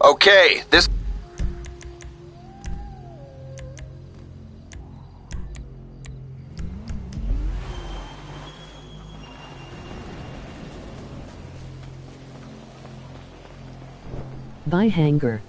Okay, this... By hangar.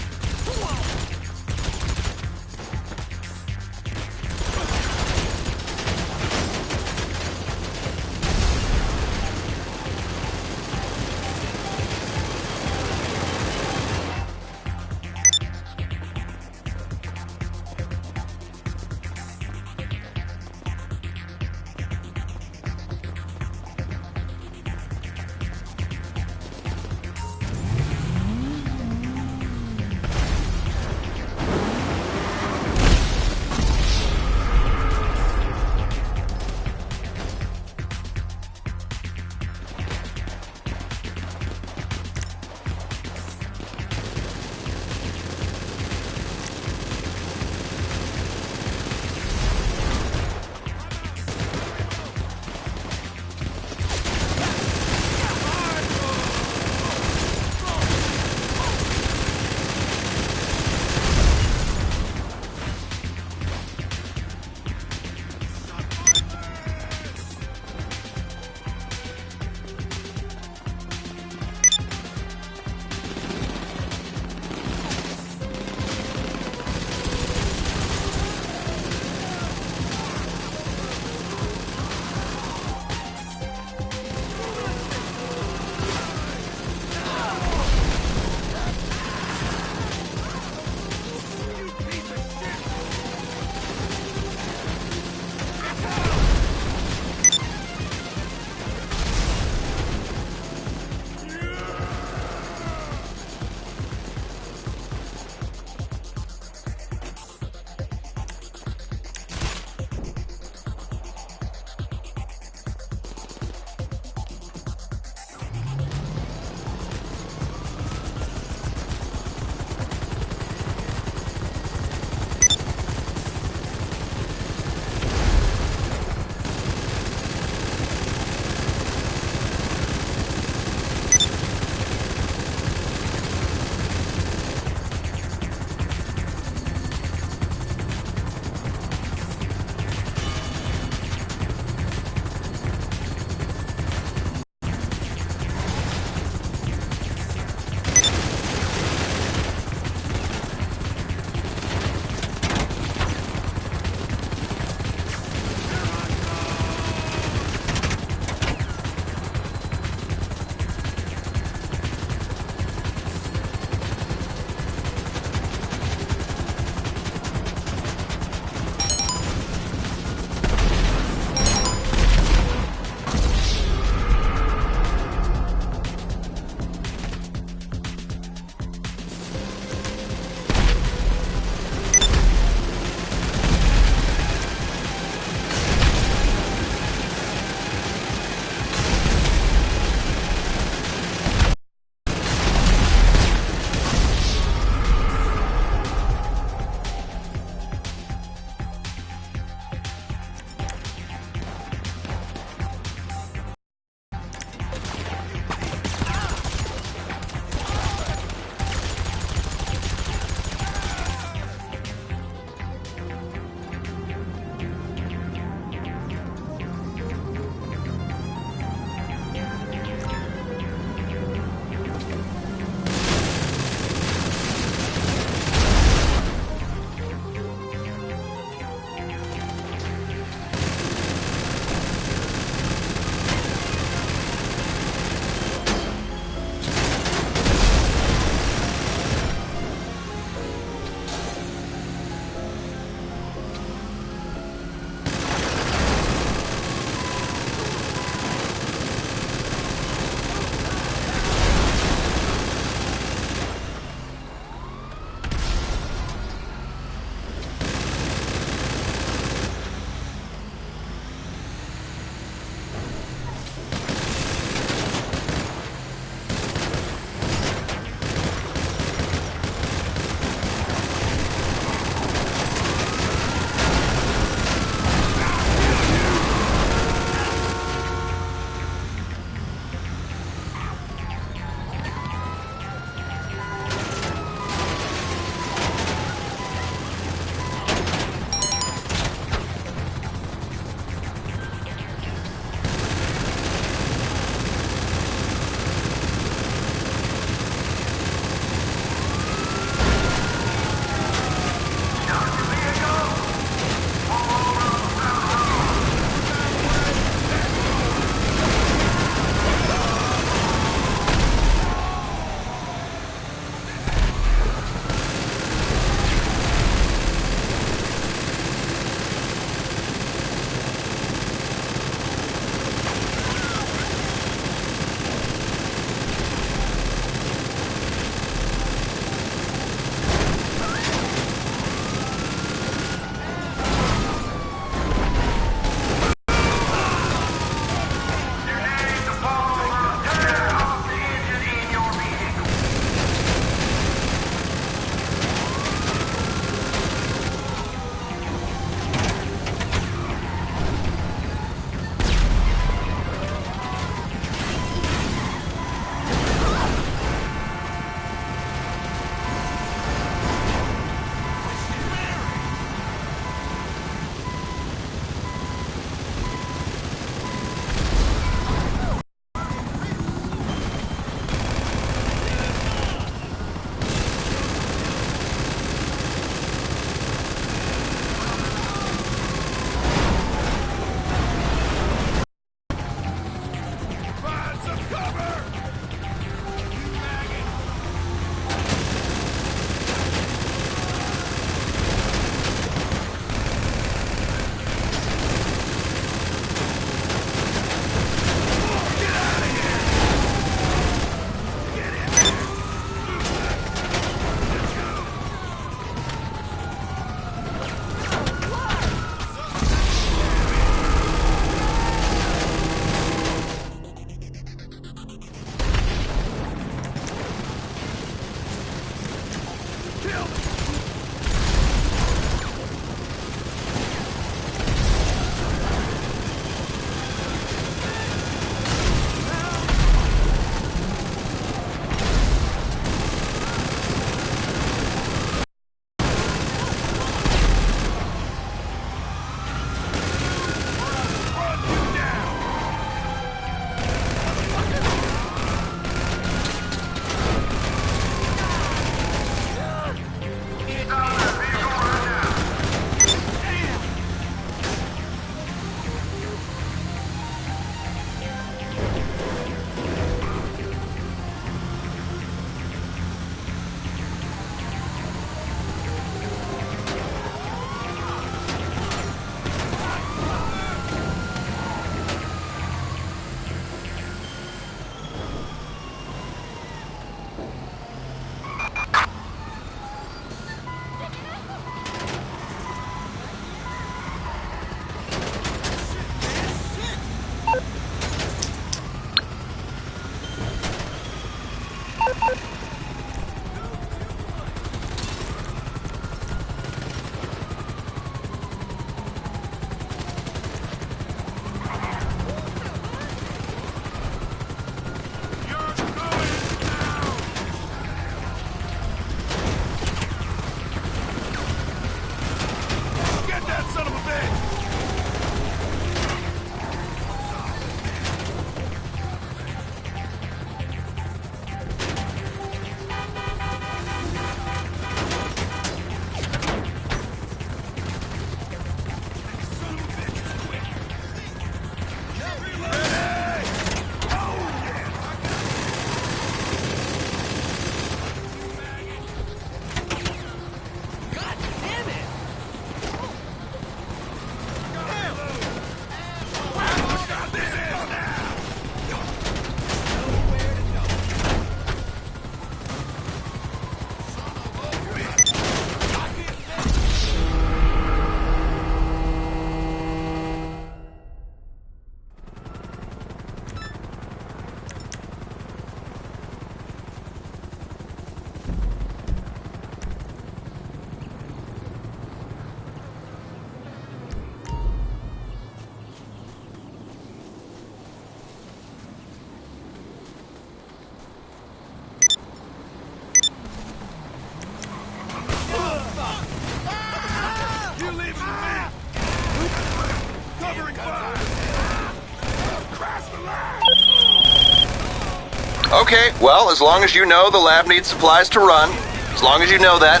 Okay, well, as long as you know the lab needs supplies to run, as long as you know that.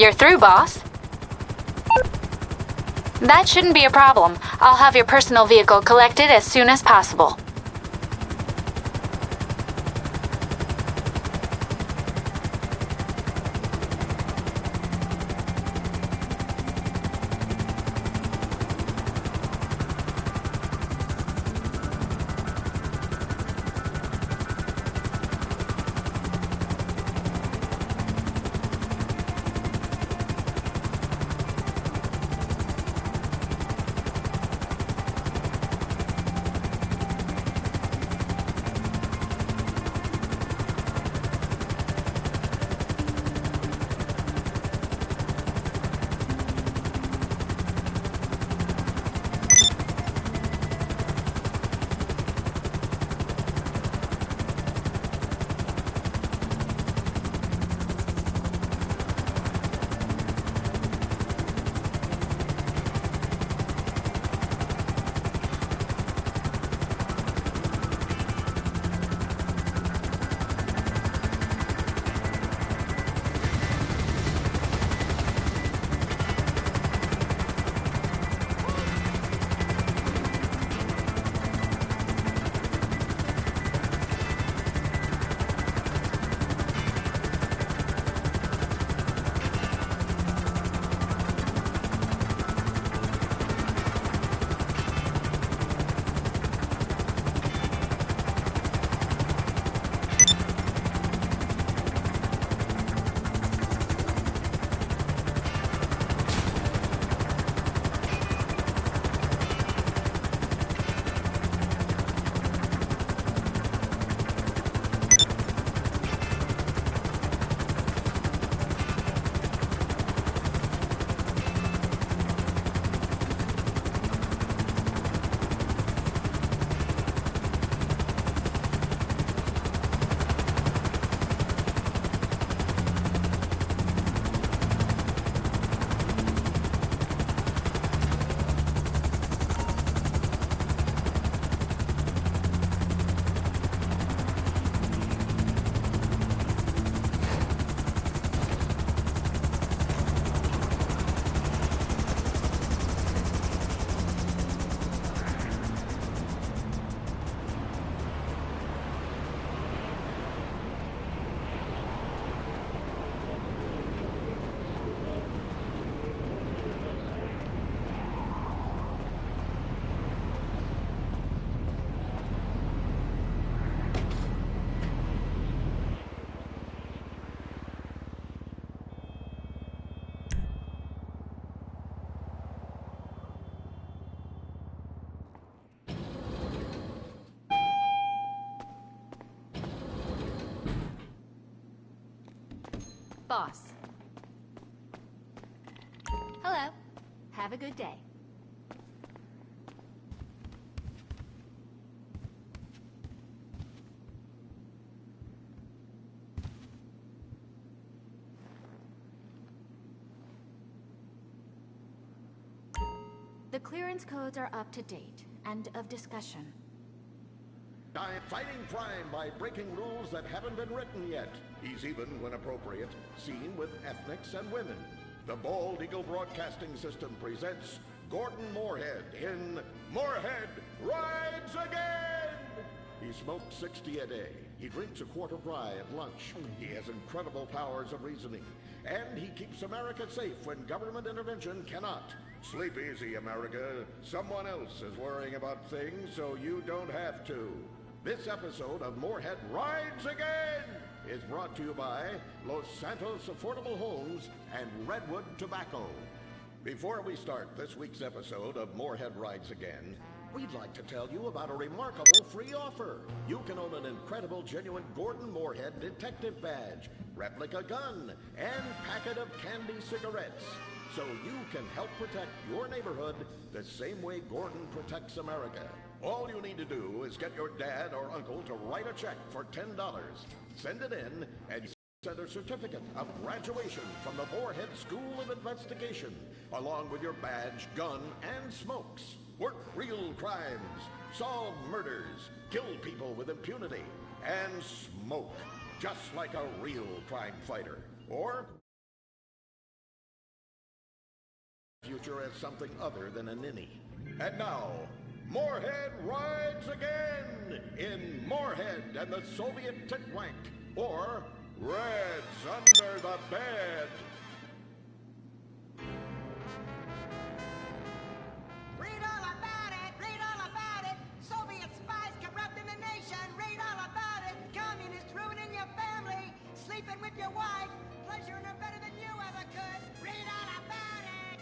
You're through, boss. That shouldn't be a problem. I'll have your personal vehicle collected as soon as possible. Boss. Hello. Have a good day. The clearance codes are up to date. End of discussion. I'm fighting crime by breaking rules that haven't been written yet. He's even, when appropriate, seen with ethnics and women. The Bald Eagle Broadcasting System presents Gordon Moorhead in Moorhead Rides Again! He smokes 60 a day. He drinks a quart of rye at lunch. He has incredible powers of reasoning. And he keeps America safe when government intervention cannot. Sleep easy, America. Someone else is worrying about things, so you don't have to. This episode of Moorhead Rides Again is brought to you by Los Santos Affordable Homes and Redwood Tobacco. Before we start this week's episode of Moorhead Rides Again, we'd like to tell you about a remarkable free offer. You can own an incredible, genuine Gordon Moorhead detective badge, replica gun, and packet of candy cigarettes. So you can help protect your neighborhood the same way Gordon protects America. All you need to do is get your dad or uncle to write a check for $10. Send it in, and you send a certificate of graduation from the Moorhead School of Investigation, along with your badge, gun, and smokes. Work real crimes, solve murders, kill people with impunity, and smoke, just like a real crime fighter. Or future as something other than a ninny. And now, Moorhead Rides Again in Moorhead and the Soviet Titwank, or Reds Under the Bed. Read all about it! Read all about it! Soviet spies corrupting the nation! Read all about it! Communists ruining your family! Sleeping with your wife! Pleasuring her better than you ever could! Read all about it!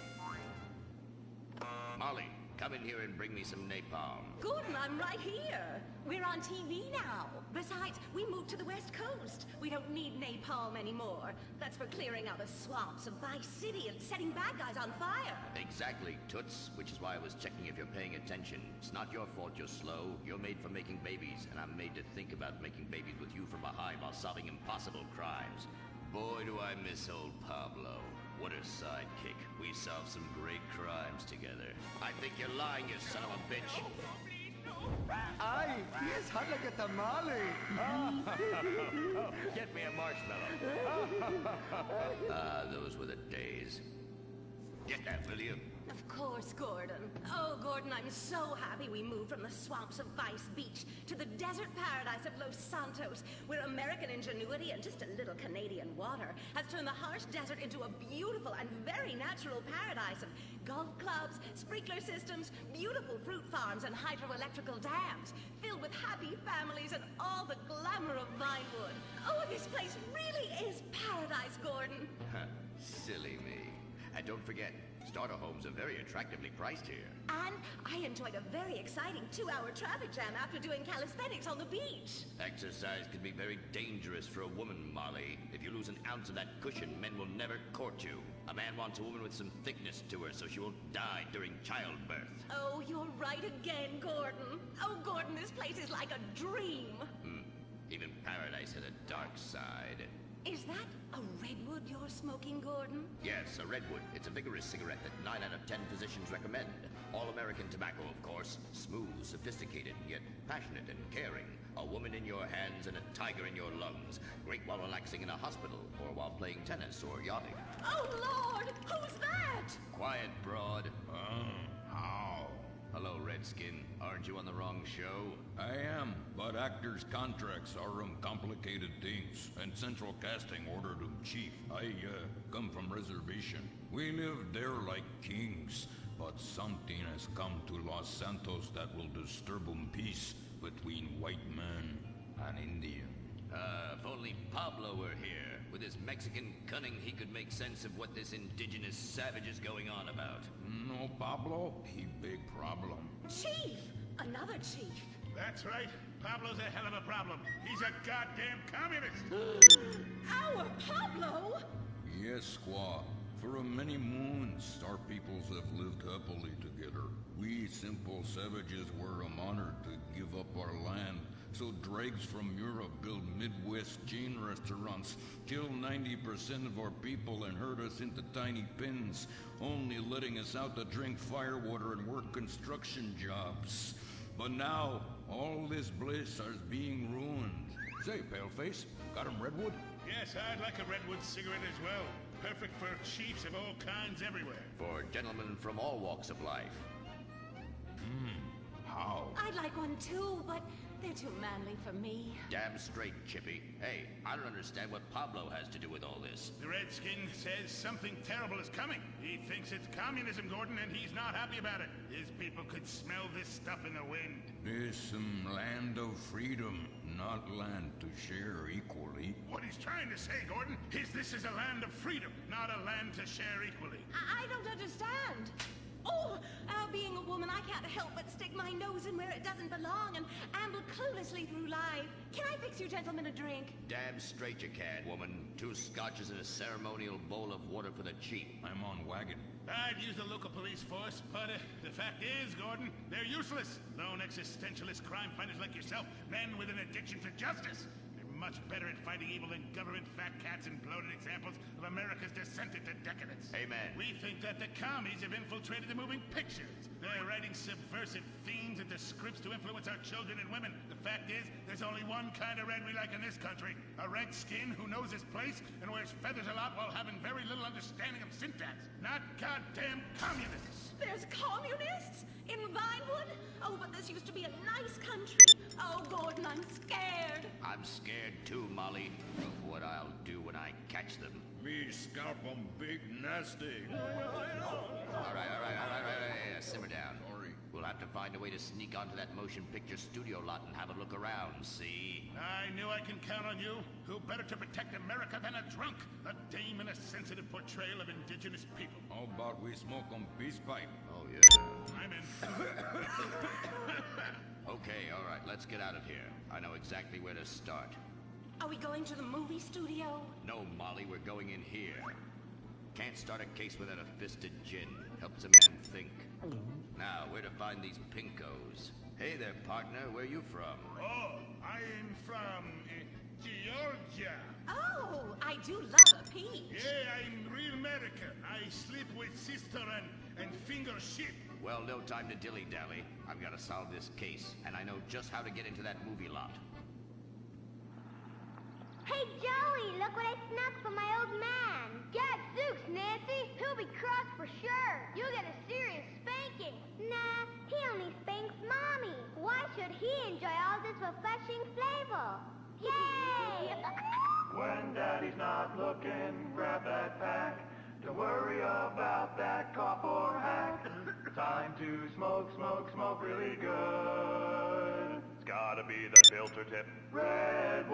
Molly, come in here and bring me some napalm. Gordon, I'm right here. We're on TV now. Besides, we moved to the West Coast. We don't need napalm anymore. That's for clearing out the swamps of Vice City and setting bad guys on fire. Exactly, Toots, which is why I was checking if you're paying attention. It's not your fault you're slow. You're made for making babies, and I'm made to think about making babies with you from behind while solving impossible crimes. Boy, do I miss old Pablo. What a sidekick. We solved some great crimes together. I think you're lying, you son of a bitch. Ay, yes, hot like a tamale. Oh, get me a marshmallow. Those were the days. Get that, will you? Of course, Gordon. Oh, Gordon, I'm so happy we moved from the swamps of Vice Beach to the desert paradise of Los Santos, where American ingenuity and just a little Canadian water has turned the harsh desert into a beautiful and very natural paradise of golf clubs, sprinkler systems, beautiful fruit farms, and hydroelectrical dams, filled with happy families and all the glamour of Vinewood. Oh, this place really is paradise, Gordon. Silly me. And don't forget, starter homes are very attractively priced here. And I enjoyed a very exciting 2-hour traffic jam after doing calisthenics on the beach. Exercise can be very dangerous for a woman, Molly. If you lose an ounce of that cushion, men will never court you. A man wants a woman with some thickness to her so she won't die during childbirth. Oh, you're right again, Gordon. Oh, Gordon, this place is like a dream. Even paradise has a dark side. Is that a redwood you're smoking, Gordon? Yes, a redwood. It's a vigorous cigarette that 9 out of 10 physicians recommend. All-American tobacco, of course. Smooth, sophisticated, yet passionate and caring. A woman in your hands and a tiger in your lungs. Great while relaxing in a hospital, or while playing tennis or yachting. Oh, Lord! Who's that? Quiet, broad. How? Hello, Redskin. Aren't you on the wrong show? I am, but actors' contracts are complicated things, and Central Casting ordered them chief. I come from reservation. We live there like kings, but something has come to Los Santos that will disturb peace between white man and Indian. If only Pablo were here. With his Mexican cunning, he could make sense of what this indigenous savage is going on about. No, Pablo, he big problem. Chief! Another chief. That's right. Pablo's a hell of a problem. He's a goddamn communist. Our Pablo? Yes, squaw. For many moons, our peoples have lived happily together. We simple savages were honored to give up our land, so dregs from Europe build Midwest chain restaurants, kill 90% of our people and herd us into tiny pens, only letting us out to drink firewater and work construction jobs. But now, all this bliss is being ruined. Say, Paleface, got 'em redwood? Yes, I'd like a redwood cigarette as well. Perfect for chiefs of all kinds everywhere. For gentlemen from all walks of life. How? I'd like one too, but they're too manly for me. Damn straight, Chippy. Hey, I don't understand what Pablo has to do with all this. The Redskin says something terrible is coming. He thinks it's communism, Gordon, and he's not happy about it. His people could smell this stuff in the wind. This land of freedom, not land to share equally. What he's trying to say, Gordon, is this is a land of freedom, not a land to share equally. I don't understand. Oh, being a woman, I can't help but stick my nose in where it doesn't belong and amble cluelessly through life. Can I fix you gentlemen a drink? Damn straight you can, woman. 2 scotches and a ceremonial bowl of water for the chief. I'm on wagon. I'd use the local police force, but the fact is, Gordon, they're useless. Lone existentialist crime fighters like yourself, men with an addiction to justice. Much better at fighting evil than government fat cats and bloated examples of America's descent into decadence. Amen. We think that the commies have infiltrated the moving pictures. They're writing subversive themes into scripts to influence our children and women. The fact is, there's only one kind of red we like in this country. A redskin who knows his place and wears feathers a lot while having very little understanding of syntax. Not goddamn communists. There's communists? In Vinewood? Oh, but this used to be a nice country. Oh, Gordon, I'm scared. I'm scared too, Molly, of what I'll do when I catch them. Me scalp 'em big nasty. All right. Simmer down. Sorry. We'll have to find a way to sneak onto that motion picture studio lot and have a look around, see? I knew I can count on you. Who better to protect America than a drunk? A dame in a sensitive portrayal of indigenous people. How about we smoke 'em peace pipe? Oh, yeah. I'm in. Okay, all right, let's get out of here. I know exactly where to start. Are we going to the movie studio? No, Molly, we're going in here. Can't start a case without a fisted gin. Helps a man think. Now, where to find these pinkos? Hey there, partner, where you from? Oh, I'm from Georgia. Oh, I do love a peach. Yeah, I'm real American. I sleep with sister and finger shit. Well, no time to dilly-dally. I've got to solve this case, and I know just how to get into that movie lot. Hey, Joey, look what I snuck from my old man. Gadzooks, Nancy. He'll be cross for sure. You'll get a serious spanking. Nah, he only spanks Mommy. Why should he enjoy all this refreshing flavor? Yay! When Daddy's not looking, grab that pack. Don't worry about that cough or hack. Time to smoke, smoke, smoke really good. It's gotta be the filter tip. Redwood.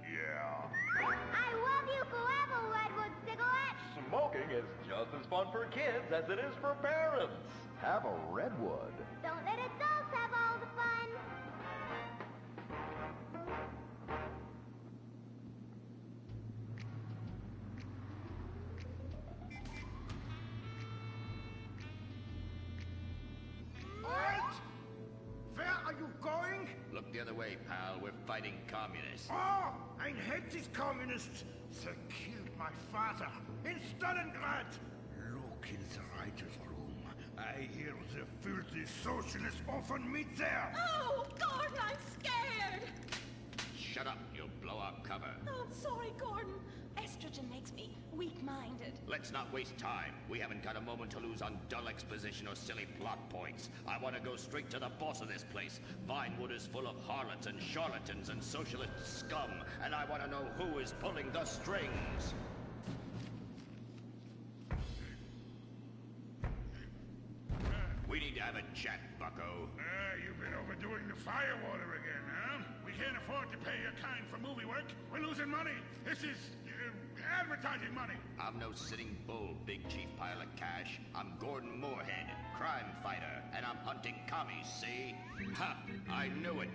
Yeah. I love you forever, Redwood cigarette. Smoking is just as fun for kids as it is for parents. Have a Redwood. Don't let adults have all the fun. Halt! Where are you going? Look the other way, pal. We're fighting communists. Oh, I hate these communists. They killed my father in Stalingrad. Look in the writer's room. I hear the filthy socialists often meet there. Oh, Gordon, I'm scared. Shut up, you'll blow our cover. Oh, I'm sorry, Gordon. Estrogen makes me weak-minded. Let's not waste time. We haven't got a moment to lose on dull exposition or silly plot points. I want to go straight to the boss of this place. Vinewood is full of harlots and charlatans and socialist scum, and I want to know who is pulling the strings. We need to have a chat, bucko. You've been overdoing the firewater again, huh? We can't afford to pay your kind for movie work. We're losing money. This is advertising money. I'm no sitting bull, big chief pile of cash. I'm Gordon Moorhead, crime fighter, and I'm hunting commies, see? Ha! I knew it.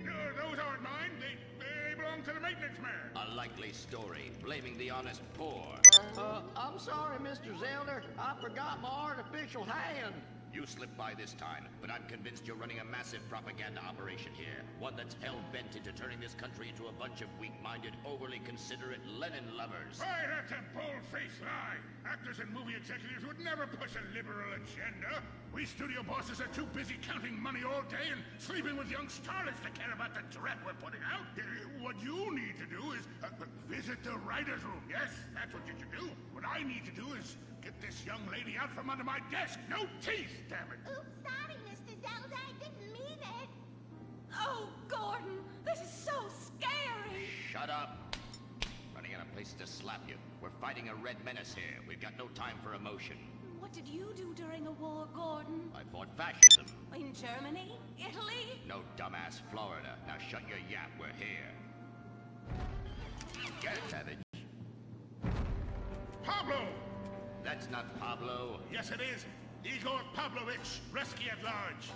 Those aren't mine. They belong to the maintenance man. A likely story, blaming the honest poor. I'm sorry, Mr. Zelda. I forgot my artificial hand. You slipped by this time, but I'm convinced you're running a massive propaganda operation here. One that's hell-bent into turning this country into a bunch of weak-minded, overly considerate Lenin lovers. Why, that's a bold-faced lie. Actors and movie executives would never push a liberal agenda. We studio bosses are too busy counting money all day and sleeping with young starlets to care about the threat we're putting out. What you need to do is visit the writer's room. Yes, that's what you should do. What I need to do is get this young lady out from under my desk. No teeth, damn it. Oops, sorry, Mr. Zelda. I didn't mean it. Oh, Gordon, this is so scary. Shut up. Running out of places to slap you. We're fighting a red menace here. We've got no time for emotion. What did you do during the war, Gordon? I fought fascism. In Germany? Italy? No, dumbass, Florida. Now shut your yap. We're here. Get it, Savage. Pablo! That's not Pablo. Yes, it is. Igor Pavlovich, rescue at large.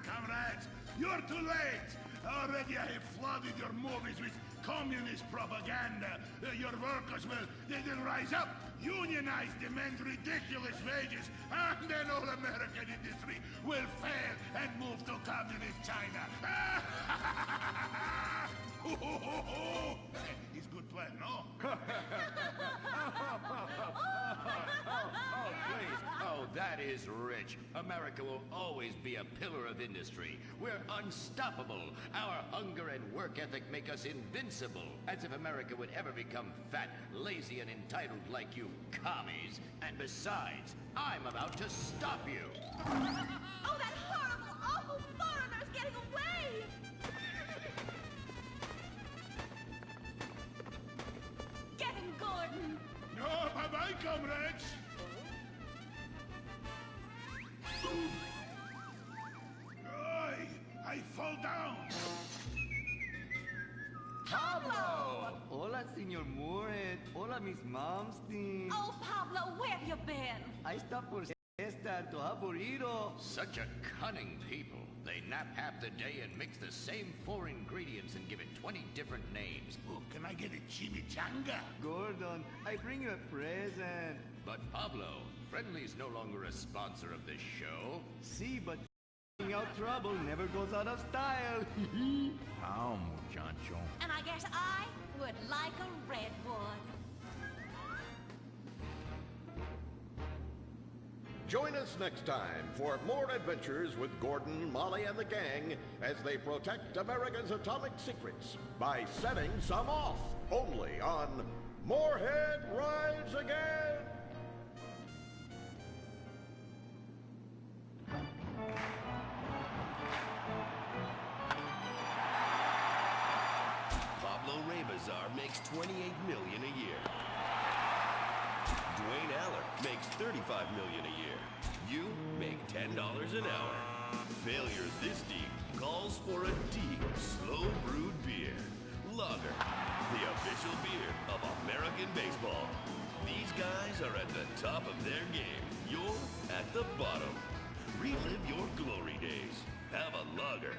Comrades, you're too late. Already I have flooded your movies with communist propaganda. Your workers they'll rise up, unionize, demand ridiculous wages, and then all American industry will fail and move to communist China. It's a good plan, no? Oh, please. Oh, that is rich. America will always be a pillar of industry. We're unstoppable. Our hunger and work ethic make us invincible. As if America would ever become fat, lazy, and entitled like you commies. And besides, I'm about to stop you. Oh, that horrible, awful foreigner's getting away! Get him, Gordon! No, bye-bye, comrades. I fall down. Pablo! Hola, Señor Moorhead. Hola, Miss Momstein. Oh, Pablo, where have you been? Ahí está por esta, tu aburrido. Such a cunning people. They nap half the day and mix the same 4 ingredients and give it 20 different names. Oh, can I get a chimichanga? Gordon, I bring you a present. But Pablo, Friendly's no longer a sponsor of this show. See, but out trouble never goes out of style. How, muchacho? And I guess I would like a redwood. Join us next time for more adventures with Gordon, Molly, and the gang as they protect America's atomic secrets by setting some off. Only on Moorhead Rides Again! Pablo Rebazar makes $28 million a year. Dwayne Aller makes $35 million a year. You make $10 an hour. Failure this deep calls for a deep, slow brewed beer. Lager, the official beer of American baseball. These guys are at the top of their game. You're at the bottom. Relive your glory days. Have a lager.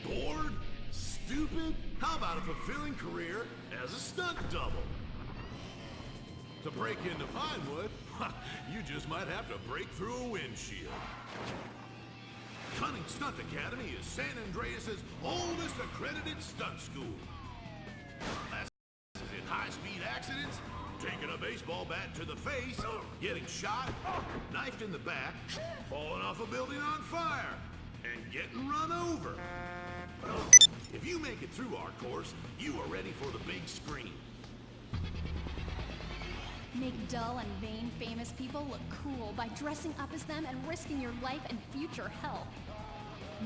Bored? Stupid? How about a fulfilling career as a stunt double? To break into Pinewood, you just might have to break through a windshield. Cunning Stunt Academy is San Andreas' oldest accredited stunt school. Classes in high-speed accidents, taking a baseball bat to the face, getting shot, knifed in the back, falling off a building on fire, and getting run over. If you make it through our course, you are ready for the big screen. Make dull and vain famous people look cool by dressing up as them and risking your life and future health.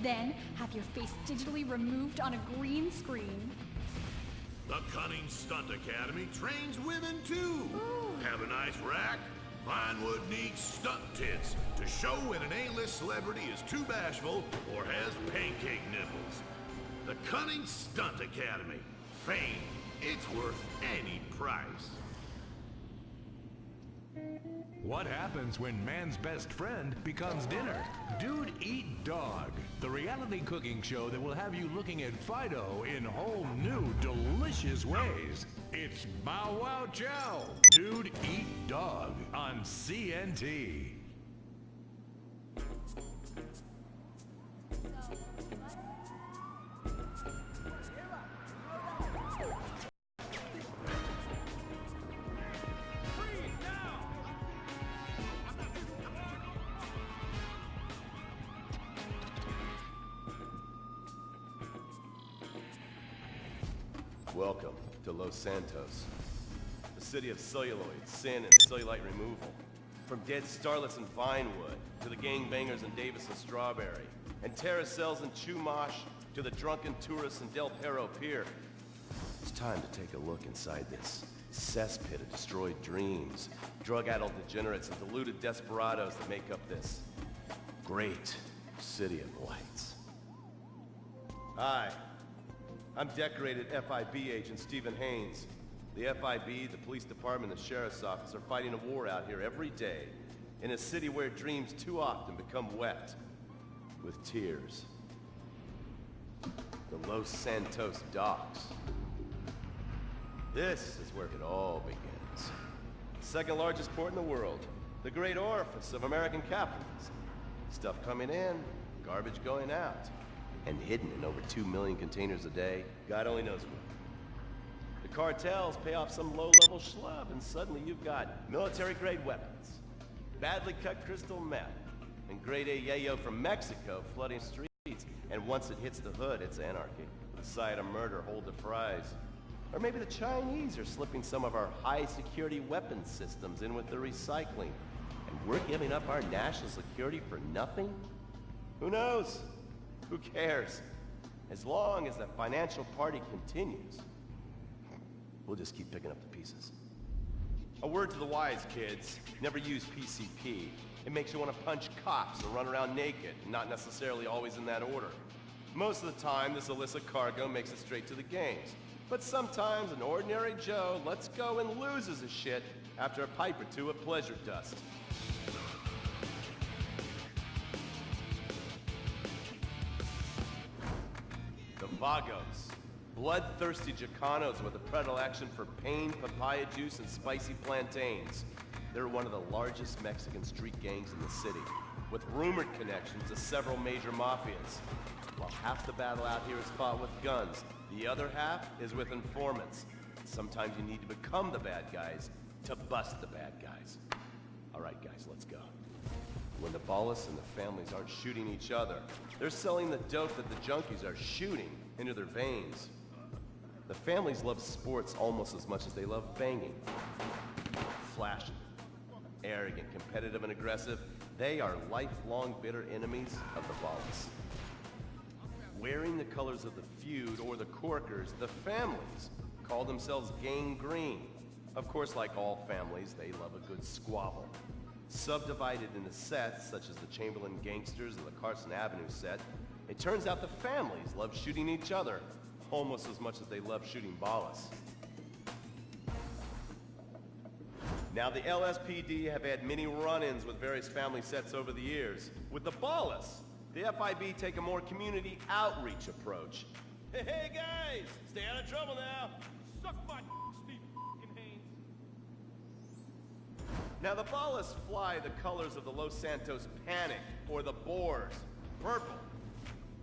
Then, have your face digitally removed on a green screen. The Cunning Stunt Academy trains women too. Ooh. Have a nice rack? Pinewood needs stunt tits to show when an A-list celebrity is too bashful or has pancake nipples. The Cunning Stunt Academy. Fame. It's worth any price. What happens when man's best friend becomes dinner? Dude Eat Dog. the reality cooking show that will have you looking at Fido in whole new, delicious ways. It's Bow Wow Chow, Dude Eat Dog on CNT. Welcome to Los Santos, the city of celluloid, sin, and cellulite removal. From dead starlets in Vinewood, to the gangbangers in Davis and Strawberry, and terracels in Chumash, to the drunken tourists in Del Perro Pier. It's time to take a look inside this cesspit of destroyed dreams, drug-addled degenerates, and deluded desperados that make up this great city of lights. Hi. I'm decorated FIB agent Stephen Haynes. The FIB, the police department, and the sheriff's office are fighting a war out here every day in a city where dreams too often become wet with tears. The Los Santos docks. This is where it all begins. The second largest port in the world, the great orifice of American capitalism. Stuff coming in, garbage going out. And hidden in over 2 million containers a day, God only knows where. The cartels pay off some low-level schlub, and suddenly you've got military-grade weapons, badly cut crystal meth, and grade A yayo from Mexico flooding streets. And once it hits the hood, it's anarchy. The side of murder, hold the fries. Or maybe the Chinese are slipping some of our high-security weapons systems in with the recycling, and we're giving up our national security for nothing? Who knows? Who cares? As long as the financial party continues, we'll just keep picking up the pieces. A word to the wise, kids. Never use PCP. It makes you want to punch cops or run around naked, not necessarily always in that order. Most of the time, this illicit cargo makes it straight to the games. But sometimes an ordinary Joe lets go and loses his shit after a pipe or two of pleasure dust. Vagos, bloodthirsty Chicanos with a predilection for pain, papaya juice, and spicy plantains. They're one of the largest Mexican street gangs in the city, with rumored connections to several major mafias. While half the battle out here is fought with guns, the other half is with informants. Sometimes you need to become the bad guys to bust the bad guys. All right, guys, let's go. When the Ballas and the families aren't shooting each other, they're selling the dope that the junkies are shooting into their veins. The families love sports almost as much as they love banging. Flashy, arrogant, competitive, and aggressive, they are lifelong bitter enemies of the Ballas. Wearing the colors of the feud or the Corkers, the families call themselves Gang Green. Of course, like all families, they love a good squabble. Subdivided into sets, such as the Chamberlain Gangsters and the Carson Avenue set, it turns out the families love shooting each other almost as much as they love shooting Ballas. Now, the LSPD have had many run-ins with various family sets over the years. With the Ballas, the FIB take a more community outreach approach. Hey guys, stay out of trouble now. Suck my Steve Haynes. Now, the Ballas fly the colors of the Los Santos Panic, or the Boers, purple,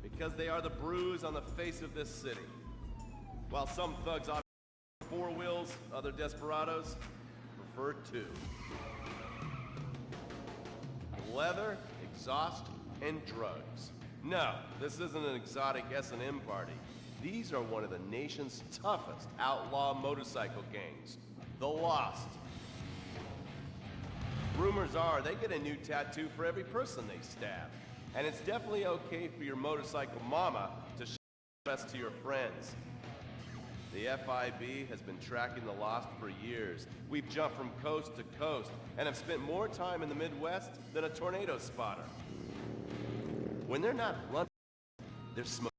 because they are the bruise on the face of this city. While some thugs opt for 4 wheels, other desperados prefer 2. Leather, exhaust, and drugs. No, this isn't an exotic S&M party. These are one of the nation's toughest outlaw motorcycle gangs, the Lost. Rumors are they get a new tattoo for every person they stab. And it's definitely okay for your motorcycle mama to show the rest to your friends. The FIB has been tracking the Lost for years. We've jumped from coast to coast and have spent more time in the Midwest than a tornado spotter. When they're not running, they're smoking.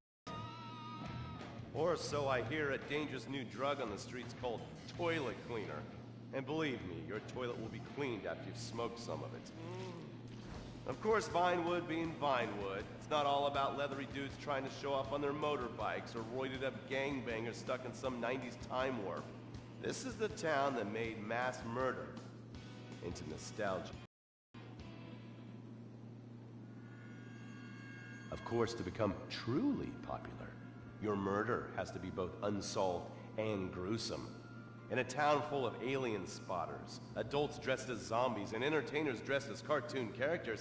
Or so I hear, a dangerous new drug on the streets called toilet cleaner. And believe me, your toilet will be cleaned after you've smoked some of it. Of course, Vinewood being Vinewood, it's not all about leathery dudes trying to show off on their motorbikes or roided up gangbangers stuck in some 90s time warp. This is the town that made mass murder into nostalgia. Of course, to become truly popular, your murder has to be both unsolved and gruesome. In a town full of alien spotters, adults dressed as zombies, and entertainers dressed as cartoon characters,